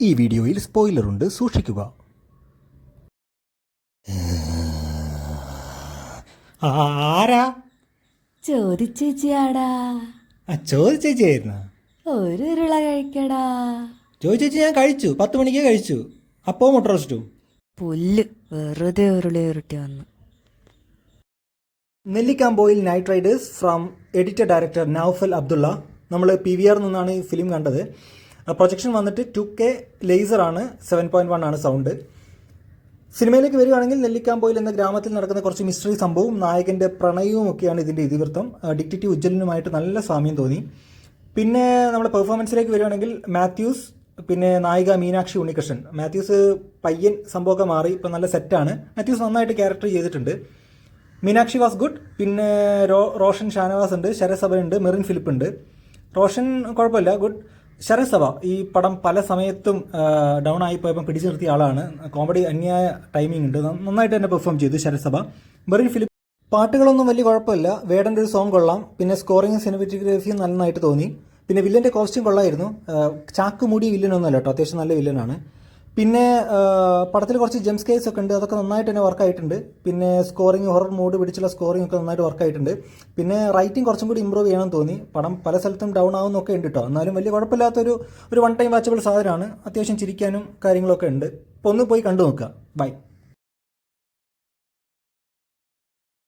ഈ വീഡിയോയിൽ സ്പോയിലറുണ്ട്, സൂക്ഷിക്കുക. ആരാ? ചോദിച്ചേച്ചിയാടാ. ചോദിച്ചേച്ചിയായിരുന്ന? ഒരു ഉരുള കഴിക്കടാ. ചോദിച്ചേച്ചി ഞാൻ കഴിച്ചു, 10 മണിക്ക് കഴിച്ചു. അപ്പോ മുട്ട റോസ്റ്റും. പുല്ല്, വെറുതെ ഉരുള ഉരുട്ടി വന്നു. Nellikkampoyil night riders from editor director Noufal Abdulla. നമ്മൾ PVR നിന്നാണ് ഈ ഫിലിം കണ്ടത്. പ്രൊജക്ഷൻ വന്നിട്ട് 2K ലേസറാണ്, 7.1 ആണ് സൗണ്ട്. സിനിമയിലേക്ക് വരികയാണെങ്കിൽ നെല്ലിക്കാമ്പോയിൽ എന്ന ഗ്രാമത്തിൽ നടക്കുന്ന കുറച്ച് മിസ്റ്ററി സംഭവവും നായകൻ്റെ പ്രണയവും ഒക്കെയാണ് ഇതിൻ്റെ ഇതിവൃത്തം. ഡിറ്റക്റ്റീവ് ഉജ്ജ്വലനുമായിട്ട് നല്ല സാമ്യം തോന്നി. പിന്നെ നമ്മുടെ പെർഫോമൻസിലേക്ക് വരികയാണെങ്കിൽ മാത്യൂസ്, പിന്നെ നായിക മീനാക്ഷി ഉണ്ണികൃഷ്ണൻ. മാത്യൂസ് പയ്യൻ സംഭവമൊക്കെ മാറി, ഇപ്പം നല്ല സെറ്റാണ്. മാത്യൂസ് നന്നായിട്ട് ക്യാരക്ടർ ചെയ്തിട്ടുണ്ട്. Meenakshi was good. പിന്നെ റോഷൻ ഷാനവാസ് ഉണ്ട്, ശരസഭ ഉണ്ട്, മെറിൻ ഫിലിപ്പ് ഉണ്ട്. റോഷൻ കുഴപ്പമില്ല, ഗുഡ്. ശരസഭ ഈ പടം പല സമയത്തും ഡൗൺ ആയിപ്പോയപ്പോൾ പിടിച്ചു നിർത്തിയ ആളാണ്. കോമഡി അന്യായ ടൈമിംഗ് ഉണ്ട്, നന്നായിട്ട് തന്നെ പെർഫോം ചെയ്തു ശരസഭ. മെറിൻ ഫിലിപ്പ് പാട്ടുകളൊന്നും വലിയ കുഴപ്പമില്ല. വേടൻ്റെ ഒരു സോങ് കൊള്ളാം. പിന്നെ സ്കോറിങ് സിനിമാറ്റോഗ്രാഫിയും നന്നായിട്ട് തോന്നി. പിന്നെ വില്ലൻ്റെ കോസ്റ്റ്യൂം കൊള്ളായിരുന്നു. ചാക്കുമുടി വില്ലനൊന്നുമല്ല കേട്ടോ, അത്യാവശ്യം നല്ല വില്ലനാണ്. പിന്നെ പടത്തിൽ കുറച്ച് ജംപ് സ്കെയർസ് ഒക്കെ ഉണ്ട്, അതൊക്കെ നന്നായിട്ട് തന്നെ വർക്കായിട്ടുണ്ട്. പിന്നെ സ്കോറിങ്, ഹൊറർ മൂഡ് പിടിച്ചുള്ള സ്കോറിംഗ് ഒക്കെ നന്നായിട്ട് വർക്കായിട്ടുണ്ട്. പിന്നെ റൈറ്റിംഗ് കുറച്ചും കൂടി ഇമ്പ്രൂവ് ചെയ്യണമെന്ന് തോന്നി. പടം പല സ്ഥലത്തും ഡൗൺ ആവുന്നൊക്കെ ഉണ്ട് കേട്ടോ, എന്നാലും വലിയ കുഴപ്പമില്ലാത്തൊരു 1 ടൈം വാച്ചബിൾ സാധനമാണ്. അത്യാവശ്യം ചിരിക്കാനും കാര്യങ്ങളൊക്കെ ഉണ്ട്. അപ്പോൾ ഒന്ന് പോയി കണ്ടു നോക്കുക. ബൈ.